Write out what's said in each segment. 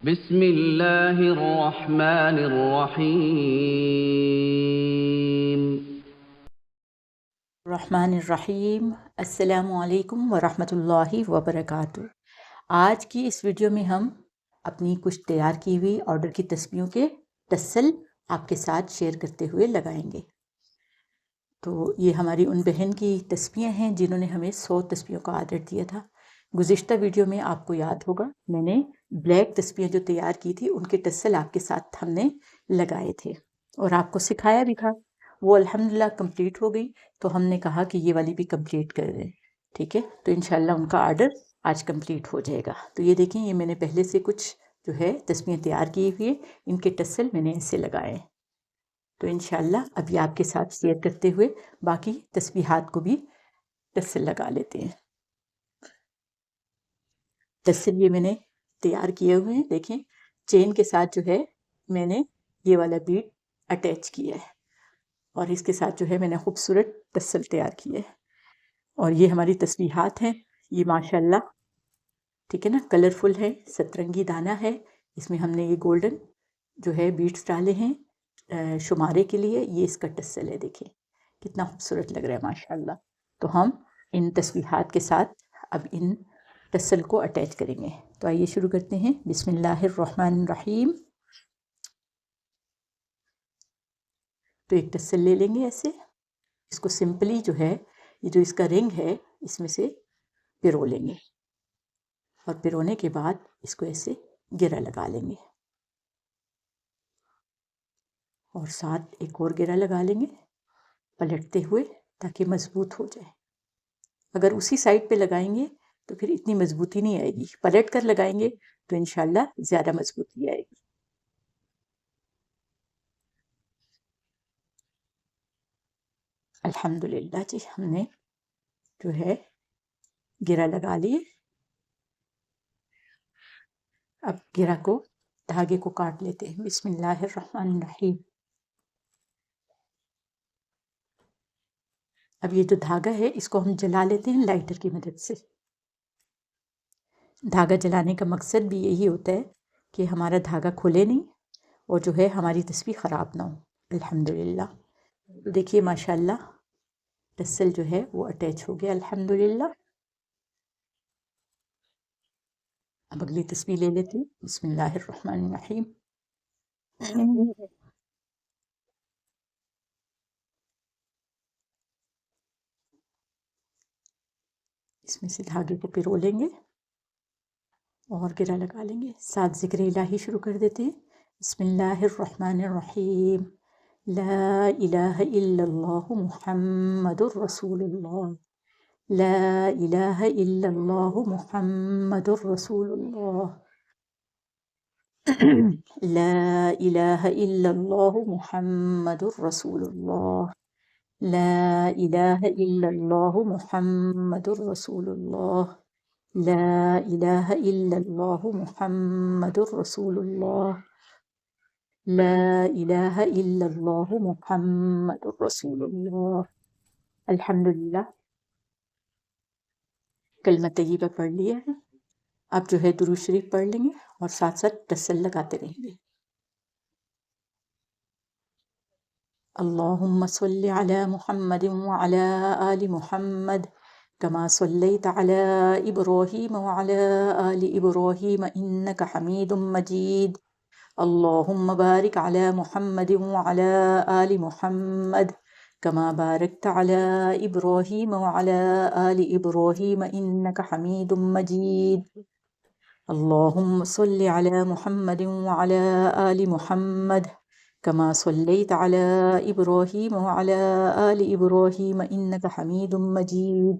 بسم اللہ الرحمن الرحیم۔ الرحمن الرحیم۔ السلام علیکم ورحمۃ اللہ وبرکاتہ۔ آج کی اس ویڈیو میں ہم اپنی کچھ تیار کی ہوئی آرڈر کی تسبیحوں کے ٹسل آپ کے ساتھ شیئر کرتے ہوئے لگائیں گے۔ تو یہ ہماری ان بہن کی تسبیحیں ہیں جنہوں نے ہمیں 100 تسبیحوں کا آرڈر دیا تھا۔ گزشتہ ویڈیو میں آپ کو یاد ہوگا میں نے بلیک تسبیحیں جو تیار کی تھی ان کے ٹسل آپ کے ساتھ ہم نے لگائے تھے اور آپ کو سکھایا بھی تھا۔ وہ الحمدللہ کمپلیٹ ہو گئی، تو ہم نے کہا کہ یہ والی بھی کمپلیٹ کر دیں، ٹھیک ہے؟ تو انشاءاللہ ان کا آرڈر آج کمپلیٹ ہو جائے گا۔ تو یہ دیکھیں، یہ میں نے پہلے سے کچھ جو ہے تسبیحیں تیار کی ہوئی ہیں، ان کے ٹسل میں نے ایسے لگائے ہیں۔ تو انشاءاللہ ابھی آپ کے ساتھ شیئر کرتے ہوئے باقی تسبیحات کو بھی ٹسل لگا لیتے ہیں۔ ٹسل یہ میں نے تیار کیے ہوئے ہیں، دیکھیں چین کے ساتھ جو ہے میں نے یہ والا بیڈ اٹیچ کیا ہے اور اس کے ساتھ جو ہے میں نے خوبصورت ٹسل تیار کیے ہے۔ اور یہ ہماری تسبیحات ہیں، یہ ماشاءاللہ ٹھیک ہے نا، کلرفل ہے، سترنگی دانہ ہے۔ اس میں ہم نے یہ گولڈن جو ہے بیڈز ڈالے ہیں شمارے کے لیے۔ یہ اس کا ٹسل ہے، دیکھیں کتنا خوبصورت لگ رہا ہے ماشاءاللہ۔ تو ہم ان تسبیحات کے ساتھ اب ان ٹسل کو اٹیچ کریں گے۔ تو آئیے شروع کرتے ہیں۔ بسم اللہ الرحمن الرحیم۔ تو ایک ٹسل لے لیں گے ایسے، اس کو سمپلی جو ہے یہ جو اس کا رنگ ہے اس میں سے پرو لیں گے اور پرونے کے بعد اس کو ایسے گرہ لگا لیں گے اور ساتھ ایک اور گرہ لگا لیں گے پلٹتے ہوئے تاکہ مضبوط ہو جائے۔ اگر اسی سائڈ پہ لگائیں گے تو پھر اتنی مضبوطی نہیں آئے گی، پلٹ کر لگائیں گے تو انشاءاللہ زیادہ مضبوطی آئے گی۔ الحمدللہ جی، ہم نے جو ہے گرہ لگا لیے۔ اب گرہ کو، دھاگے کو کاٹ لیتے ہیں۔ بسم اللہ الرحمن الرحیم۔ اب یہ جو دھاگا ہے اس کو ہم جلا لیتے ہیں لائٹر کی مدد سے۔ دھاگا جلانے کا مقصد بھی یہی ہوتا ہے کہ ہمارا دھاگا کھلے نہیں اور جو ہے ہماری تسبیح خراب نہ ہو۔ الحمدللہ دیکھیے ماشاءاللہ ٹسل جو ہے وہ اٹیچ ہو گیا الحمدللہ۔ اب اگلی تسبیح لے لیتے ہیں۔ بسم اللہ الرحمن الرحیم۔ اس میں سے دھاگے کو پرو لیں گے اور گرہ لگا لیں گے، ساتھ ذکر الہی شروع کر دیتے ہیں۔ بسم اللہ الرحمن الرحیم۔ لا الہ الا اللہ محمد رسول اللہ۔ لا الہ الا اللہ محمد رسول اللہ۔ لا الہ الا اللہ محمد رسول اللہ۔ لا الہ الا اللہ محمد رسول اللہ۔ لا الہ الا اللہ محمد رسول اللہ۔ لا الہ الا اللہ محمد رسول اللہ۔ الحمدللہ کلمہ طیبہ پڑھ لیا ہے، اب جو ہے درود شریف پڑھ لیں گے اور ساتھ ساتھ ٹسل لگاتے رہیں گے۔ اللہم صلی علی محمد وعلی آل محمد کما صلیت علی ابراہیم وعلی آل ابراہیم انک حمید مجید۔ اللہم بارک علی محمد وعلی آل محمد کما بارکت علی ابراہیم وعلی آل ابراہیم انک حمید مجید۔ اللہم صلی علی محمد وعلی آل محمد کما صلیت علی ابراہیم وعلی آل ابراہیم انک حمید مجید۔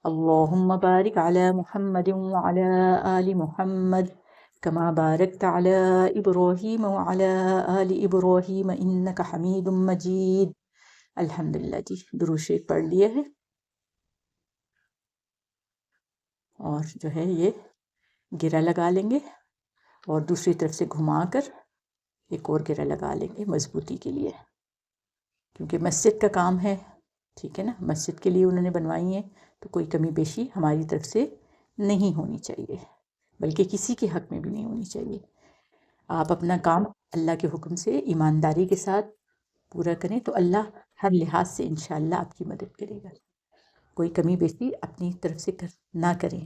اللہم بارک علی محمد وعلی آل محمد کما بارکت علی ابراہیم وعلی آل ابراہیم انک حمید مجید۔ الحمدللہ جی، درود شریف پڑھ لیا ہے اور جو ہے یہ گرہ لگا لیں گے اور دوسری طرف سے گھما کر ایک اور گرہ لگا لیں گے مضبوطی کے لیے، کیونکہ مسجد کا کام ہے، ٹھیک ہے نا، مسجد کے لیے انہوں نے بنوائی ہے تو کوئی کمی بیشی ہماری طرف سے نہیں ہونی چاہیے، بلکہ کسی کے حق میں بھی نہیں ہونی چاہیے۔ آپ اپنا کام اللہ کے حکم سے ایمانداری کے ساتھ پورا کریں تو اللہ ہر لحاظ سے انشاءاللہ آپ کی مدد کرے گا. کوئی کمی بیشی اپنی طرف سے نہ کریں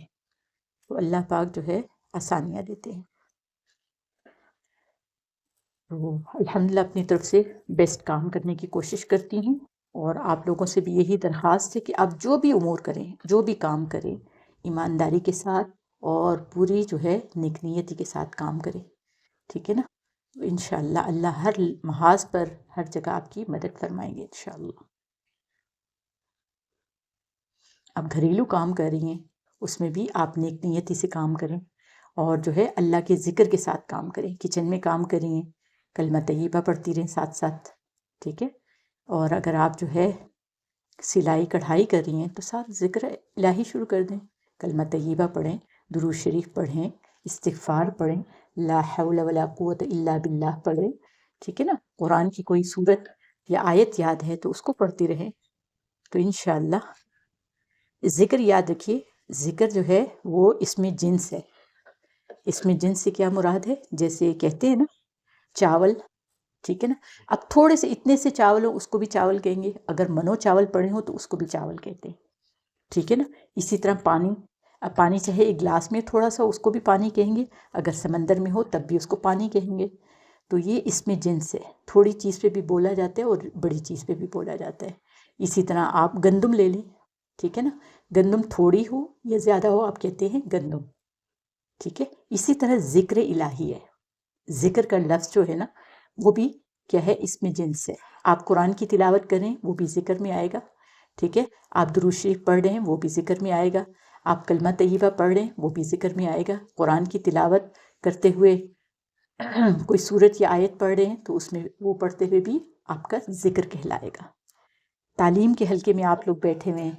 تو اللہ پاک جو ہے آسانیاں دیتے ہیں. تو الحمدللہ اپنی طرف سے بیسٹ کام کرنے کی کوشش کرتی ہوں، اور آپ لوگوں سے بھی یہی درخواست ہے کہ آپ جو بھی امور کریں، جو بھی کام کریں، ایمانداری کے ساتھ اور پوری جو ہے نیک نیتی کے ساتھ کام کریں. ٹھیک ہے نا؟ تو انشاءاللہ اللہ ہر محاذ پر ہر جگہ آپ کی مدد فرمائیں گے انشاءاللہ. آپ گھریلو کام کر رہی ہیں، اس میں بھی آپ نیک نیتی سے کام کریں، اور جو ہے اللہ کے ذکر کے ساتھ کام کریں. کچن میں کام کر رہی ہیں، کلمہ طیبہ پڑھتی رہیں ساتھ ساتھ. ٹھیک ہے؟ اور اگر آپ جو ہے سلائی کڑھائی کر رہی ہیں تو ساتھ ذکر الہی شروع کر دیں. کلمہ طیبہ پڑھیں، درود شریف پڑھیں، استغفار پڑھیں، لا حول ولا قوت الا باللہ پڑھیں. ٹھیک ہے نا؟ قرآن کی کوئی سورت یا آیت یاد ہے تو اس کو پڑھتی رہیں. تو انشاءاللہ ذکر یاد رکھیے، ذکر جو ہے وہ اسم جنس ہے. اسم جنس سے کیا مراد ہے؟ جیسے کہتے ہیں نا چاول، ٹھیک ہے نا؟ اب تھوڑے سے اتنے سے چاول ہو اس کو بھی چاول کہیں گے، اگر منو چاول پڑے ہوں تو اس کو بھی چاول کہتے ہیں. ٹھیک ہے نا؟ اسی طرح پانی، اب پانی چاہے ایک گلاس میں تھوڑا سا اس کو بھی پانی کہیں گے، اگر سمندر میں ہو تب بھی اس کو پانی کہیں گے. تو یہ اسم جنس ہے، تھوڑی چیز پہ بھی بولا جاتا ہے اور بڑی چیز پہ بھی بولا جاتا ہے. اسی طرح آپ گندم لے لیں، ٹھیک ہے نا؟ گندم تھوڑی ہو یا زیادہ ہو آپ کہتے ہیں گندم. ٹھیک ہے؟ اسی طرح ذکر الہی ہے، ذکر کا لفظ جو ہے نا وہ بھی کیا ہے؟ اسم جنس ہے. آپ قرآن کی تلاوت کریں وہ بھی ذکر میں آئے گا. ٹھیک ہے؟ آپ درود شریف پڑھ رہے ہیں وہ بھی ذکر میں آئے گا. آپ کلمہ طیبہ پڑھ رہے ہیں وہ بھی ذکر میں آئے گا. قرآن کی تلاوت کرتے ہوئے کوئی سورت یا آیت پڑھ رہے ہیں تو اس میں وہ پڑھتے ہوئے بھی آپ کا ذکر کہلائے گا. تعلیم کے حلقے میں آپ لوگ بیٹھے ہوئے ہیں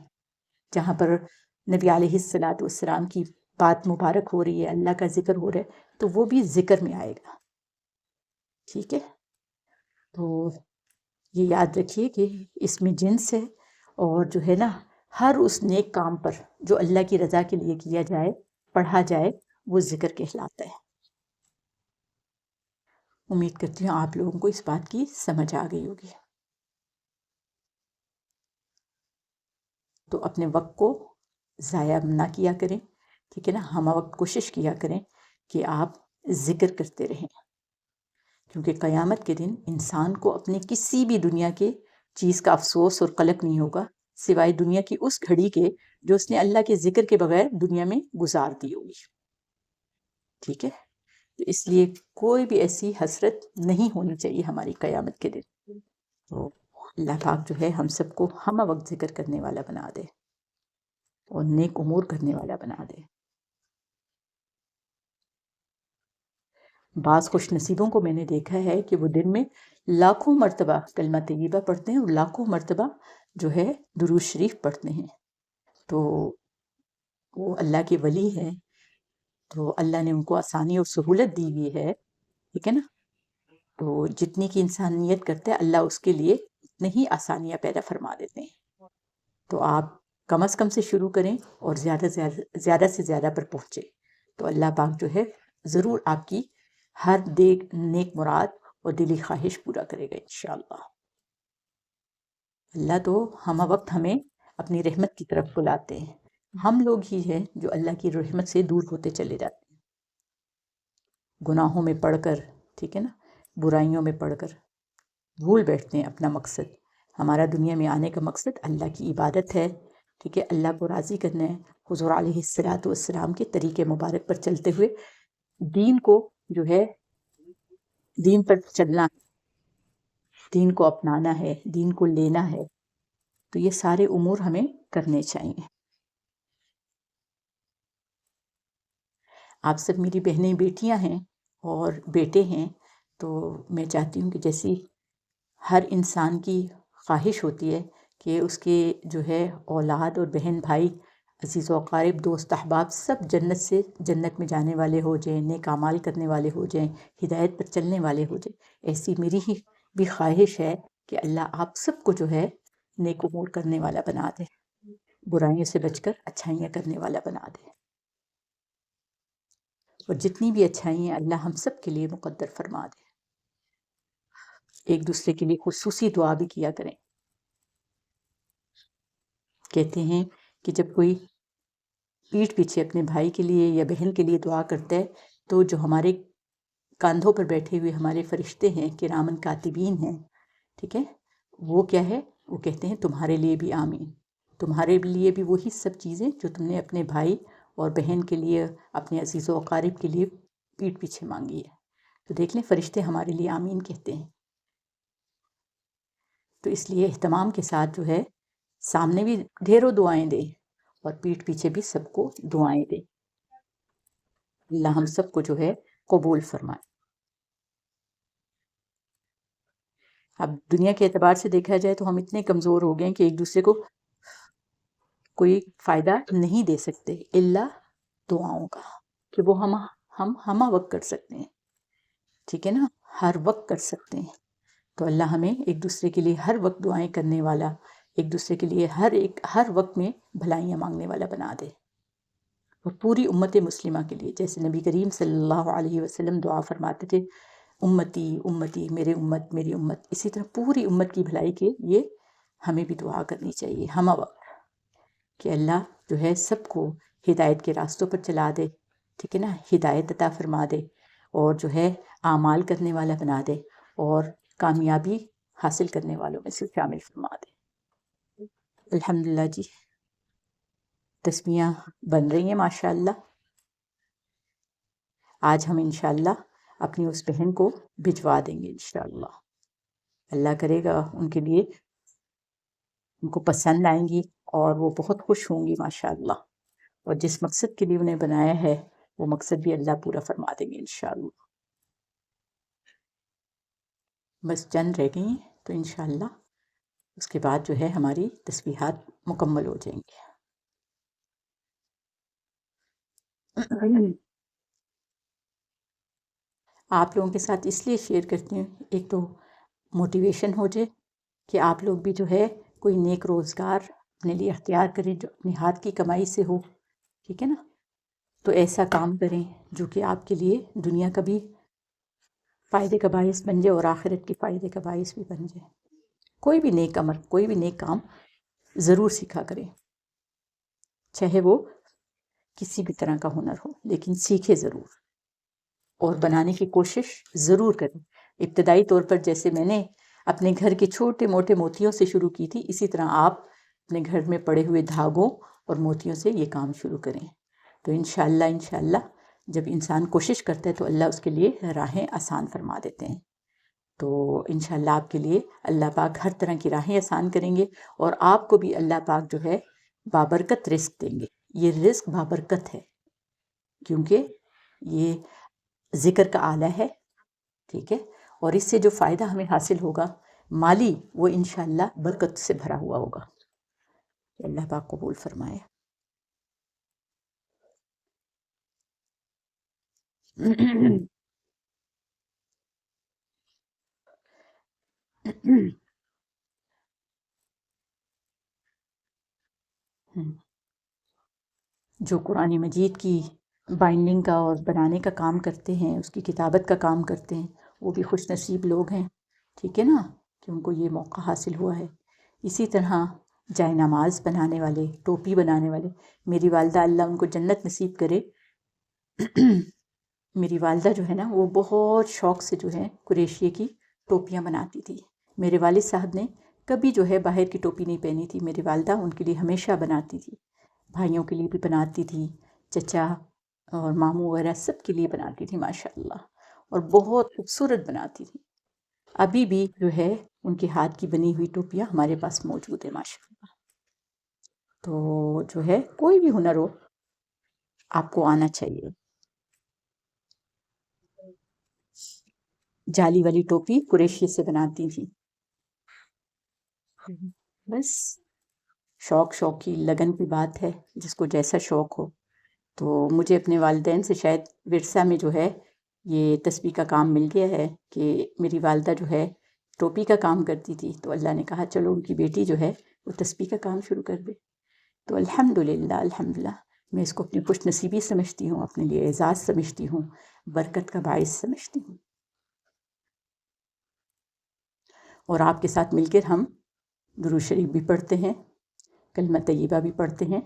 جہاں پر نبی علیہ السلام کی بات مبارک ہو رہی ہے، اللہ کا ذکر ہو رہا ہے، تو وہ بھی ذکر میں آئے گا. ٹھیک ہے؟ تو یہ یاد رکھیے کہ اس میں جنس ہے، اور جو ہے نا ہر اس نیک کام پر جو اللہ کی رضا کے لیے کیا جائے، پڑھا جائے، وہ ذکر کہلاتا ہے. امید کرتی ہوں آپ لوگوں کو اس بات کی سمجھ آ گئی ہوگی. تو اپنے وقت کو ضائع نہ کیا کریں. ٹھیک ہے نا؟ ہم وقت کوشش کیا کریں کہ آپ ذکر کرتے رہیں، کیونکہ قیامت کے دن انسان کو اپنے کسی بھی دنیا کے چیز کا افسوس اور قلق نہیں ہوگا سوائے دنیا کی اس گھڑی کے جو اس نے اللہ کے ذکر کے بغیر دنیا میں گزار دی ہوگی. ٹھیک ہے؟ تو اس لیے کوئی بھی ایسی حسرت نہیں ہونی چاہیے ہماری قیامت کے دن. تو اللہ پاک جو ہے ہم سب کو ہم وقت ذکر کرنے والا بنا دے اور نیک امور کرنے والا بنا دے. بعض خوش نصیبوں کو میں نے دیکھا ہے کہ وہ دن میں لاکھوں مرتبہ کلمہ طیبہ پڑھتے ہیں اور لاکھوں مرتبہ جو ہے درود شریف پڑھتے ہیں. تو وہ اللہ کے ولی ہیں، تو اللہ نے ان کو آسانی اور سہولت دی ہوئی ہے. ٹھیک ہے نا؟ تو جتنی کی انسان نیت کرتا ہے اللہ اس کے لیے اتنی ہی آسانیاں پیدا فرما دیتے ہیں. تو آپ کم از کم سے شروع کریں اور زیادہ سے زیادہ پر پہنچے تو اللہ پاک جو ہے ضرور آپ کی ہر نیک مراد اور دلی خواہش پورا کرے گا انشاءاللہ. اللہ تو ہم وقت ہمیں اپنی رحمت کی طرف بلاتے ہیں، ہم لوگ ہی ہیں جو اللہ کی رحمت سے دور ہوتے چلے جاتے ہیں، گناہوں میں پڑھ کر. ٹھیک ہے نا؟ برائیوں میں پڑھ کر بھول بیٹھتے ہیں اپنا مقصد. ہمارا دنیا میں آنے کا مقصد اللہ کی عبادت ہے. ٹھیک ہے؟ اللہ کو راضی کرنا ہے، حضور علیہ السلام کے طریقے مبارک پر چلتے ہوئے دین کو جو ہے دین پر چلنا، دین کو اپنانا ہے، دین کو لینا ہے. تو یہ سارے امور ہمیں کرنے چاہیے. آپ سب میری بہنیں بیٹیاں ہیں اور بیٹے ہیں، تو میں چاہتی ہوں کہ جیسی ہر انسان کی خواہش ہوتی ہے کہ اس کے جو ہے اولاد اور بہن بھائی، عزیز و اقارب، دوست احباب سب جنت میں جانے والے ہو جائیں، نیک اعمال کرنے والے ہو جائیں، ہدایت پر چلنے والے ہو جائیں، ایسی میری ہی بھی خواہش ہے کہ اللہ آپ سب کو جو ہے نیک امور کرنے والا بنا دے، برائیوں سے بچ کر اچھائیاں کرنے والا بنا دے. اور جتنی بھی اچھائی ہیں اللہ ہم سب کے لیے مقدر فرما دے۔ ایک دوسرے کے لیے خصوصی دعا بھی کیا کریں۔ کہتے ہیں کہ جب کوئی پیٹھ پیچھے اپنے بھائی کے لیے یا بہن کے لیے دعا کرتا ہے تو جو ہمارے کاندھوں پر بیٹھے ہوئے ہمارے فرشتے ہیں کرامن کاتبین ہیں، ٹھیک ہے، وہ کیا ہے، وہ کہتے ہیں تمہارے لیے بھی آمین، تمہارے لیے بھی وہی سب چیزیں جو تم نے اپنے بھائی اور بہن کے لیے، اپنے عزیز و اقارب کے لیے پیٹھ پیچھے مانگی ہے، تو دیکھ لیں فرشتے ہمارے لیے آمین کہتے ہیں۔ تو اس لیے اہتمام کے ساتھ جو ہے سامنے بھی ڈھیروں دعائیں دیں اور پیٹھ پیچھے بھی سب کو دعائیں دیں۔ اللہ ہم سب کو جو ہے قبول فرمائے۔ اب دنیا کے اعتبار سے دیکھا جائے تو ہم اتنے کمزور ہو گئے ہیں کہ ایک دوسرے کو کوئی فائدہ نہیں دے سکتے الا دعاؤں کا، کہ وہ ہم وقت کر سکتے ہیں، ٹھیک ہے نا، ہر وقت کر سکتے ہیں۔ تو اللہ ہمیں ایک دوسرے کے لیے ہر وقت دعائیں کرنے والا، ایک دوسرے کے لیے ہر وقت میں بھلائیاں مانگنے والا بنا دے، اور پوری امت مسلمہ کے لیے، جیسے نبی کریم صلی اللہ علیہ وسلم دعا فرماتے تھے امتی امتی، میرے امت میری امت، اسی طرح پوری امت کی بھلائی کے لیے ہمیں بھی دعا کرنی چاہیے ہمہ وقت، کہ اللہ جو ہے سب کو ہدایت کے راستوں پر چلا دے، ٹھیک ہے نا، ہدایت عطا فرما دے، اور جو ہے اعمال کرنے والا بنا دے، اور کامیابی حاصل کرنے والوں میں سے شامل فرما دے۔ الحمدللہ جی، تسبیحاں بن رہی ہیں ماشاءاللہ۔ آج ہم انشاءاللہ اپنی اس بہن کو بھجوا دیں گے انشاءاللہ، اللہ کرے گا ان کے لیے ان کو پسند آئیں گی اور وہ بہت خوش ہوں گی ماشاءاللہ، اور جس مقصد کے لیے انہیں بنایا ہے وہ مقصد بھی اللہ پورا فرما دیں گے انشاءاللہ۔ بس چند رہ گئی ہیں تو انشاءاللہ اس کے بعد جو ہے ہماری تسبیحات مکمل ہو جائیں گے۔ آپ لوگوں کے ساتھ اس لیے شیئر کرتی ہوں، ایک تو موٹیویشن ہو جائے کہ آپ لوگ بھی جو ہے کوئی نیک روزگار اپنے لیے اختیار کریں جو اپنے ہاتھ کی کمائی سے ہو، ٹھیک ہے نا، تو ایسا کام کریں جو کہ آپ کے لیے دنیا کا بھی فائدے کا باعث بن جائے اور آخرت کی فائدے کا باعث بھی بن جائے۔ کوئی بھی نیک عمل، کوئی بھی نیک کام ضرور سیکھا کریں، چاہے وہ کسی بھی طرح کا ہنر ہو، لیکن سیکھے ضرور اور بنانے کی کوشش ضرور کریں۔ ابتدائی طور پر جیسے میں نے اپنے گھر کے چھوٹے موٹے موتیوں سے شروع کی تھی، اسی طرح آپ اپنے گھر میں پڑے ہوئے دھاگوں اور موتیوں سے یہ کام شروع کریں، تو انشاءاللہ جب انسان کوشش کرتا ہے تو اللہ اس کے لیے راہیں آسان فرما دیتے ہیں۔ تو انشاءاللہ آپ کے لیے اللہ پاک ہر طرح کی راہیں آسان کریں گے، اور آپ کو بھی اللہ پاک جو ہے بابرکت رزق دیں گے۔ یہ رزق بابرکت ہے کیونکہ یہ ذکر کا آلہ ہے، ٹھیک ہے، اور اس سے جو فائدہ ہمیں حاصل ہوگا مالی، وہ انشاءاللہ برکت سے بھرا ہوا ہوگا۔ اللہ پاک قبول فرمائے۔ جو قرآن مجید کی بائنڈنگ کا اور بنانے کا کام کرتے ہیں، اس کی کتابت کا کام کرتے ہیں، وہ بھی خوش نصیب لوگ ہیں، ٹھیک ہے نا، کہ ان کو یہ موقع حاصل ہوا ہے۔ اسی طرح جائے نماز بنانے والے، ٹوپی بنانے والے، میری والدہ اللہ ان کو جنت نصیب کرے، میری والدہ جو ہے نا وہ بہت شوق سے جو ہے قریشیے کی ٹوپیاں بناتی تھی۔ میرے والد صاحب نے کبھی جو ہے باہر کی ٹوپی نہیں پہنی تھی، میری والدہ ان کے لیے ہمیشہ بناتی تھی، بھائیوں کے لیے بھی بناتی تھی، چچا اور ماموں وغیرہ سب کے لیے بناتی تھی ماشاءاللہ، اور بہت خوبصورت بناتی تھی۔ ابھی بھی جو ہے ان کے ہاتھ کی بنی ہوئی ٹوپیاں ہمارے پاس موجود ہیں ماشاءاللہ۔ تو جو ہے کوئی بھی ہنر ہو آپ کو آنا چاہیے۔ جالی والی ٹوپی قریشی سے بناتی تھی۔ بس شوق کی لگن کی بات ہے، جس کو جیسا شوق ہو۔ تو مجھے اپنے والدین سے شاید ورثہ میں جو ہے یہ تسبیح کا کام مل گیا ہے، کہ میری والدہ جو ہے ٹوپی کا کام کرتی تھی، تو اللہ نے کہا چلو ان کی بیٹی جو ہے وہ تسبیح کا کام شروع کر دے۔ تو الحمدللہ میں اس کو اپنی خوش نصیبی سمجھتی ہوں، اپنے لیے اعزاز سمجھتی ہوں، برکت کا باعث سمجھتی ہوں۔ اور آپ کے ساتھ مل کر ہم درود شریف بھی پڑھتے ہیں، کلمہ طیبہ بھی پڑھتے ہیں۔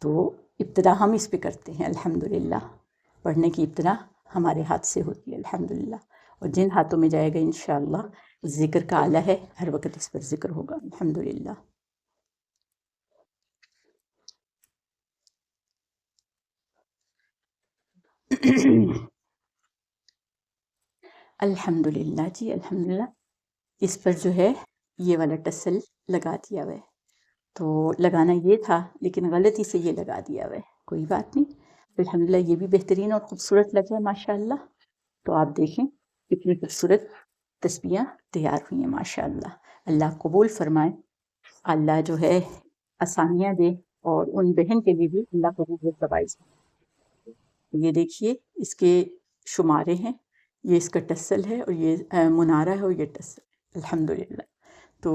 تو ابتدا ہم اس پہ کرتے ہیں الحمدللہ، پڑھنے کی ابتدا ہمارے ہاتھ سے ہوتی ہے الحمدللہ، اور جن ہاتھوں میں جائے گا انشاءاللہ ذکر کا آلہ ہے، ہر وقت اس پر ذکر ہوگا الحمدللہ۔ الحمدللہ جی الحمدللہ، اس پر جو ہے یہ والا ٹسل لگا دیا ہوا ہے، تو لگانا یہ تھا لیکن غلطی سے یہ لگا دیا ہوا ہے، کوئی بات نہیں، الحمدللہ یہ بھی بہترین اور خوبصورت لگا ہے ماشاءاللہ۔ تو آپ دیکھیں کتنی خوبصورت تسبیحاں تیار ہوئی ہیں ماشاءاللہ۔ اللہ قبول فرمائے، اللہ جو ہے آسانیاں دے، اور ان بہن کے لیے بھی اللہ قبول فرمائے۔ یہ دیکھیے اس کے شمارے ہیں، یہ اس کا ٹسل ہے، اور یہ منارہ ہے، اور یہ ٹسل الحمدللہ۔ تو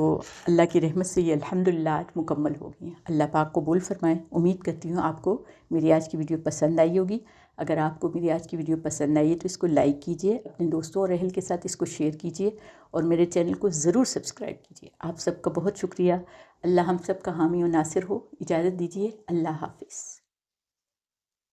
اللہ کی رحمت سے یہ الحمدللہ آج مکمل ہو گئی ہیں۔ اللہ پاک قبول فرمائے۔ امید کرتی ہوں آپ کو میری آج کی ویڈیو پسند آئی ہوگی۔ اگر آپ کو میری آج کی ویڈیو پسند آئی ہے تو اس کو لائک کیجئے، اپنے دوستوں اور اہل کے ساتھ اس کو شیئر کیجئے، اور میرے چینل کو ضرور سبسکرائب کیجئے۔ آپ سب کا بہت شکریہ۔ اللہ ہم سب کا حامی و ناصر ہو۔ اجازت دیجئے، اللہ حافظ۔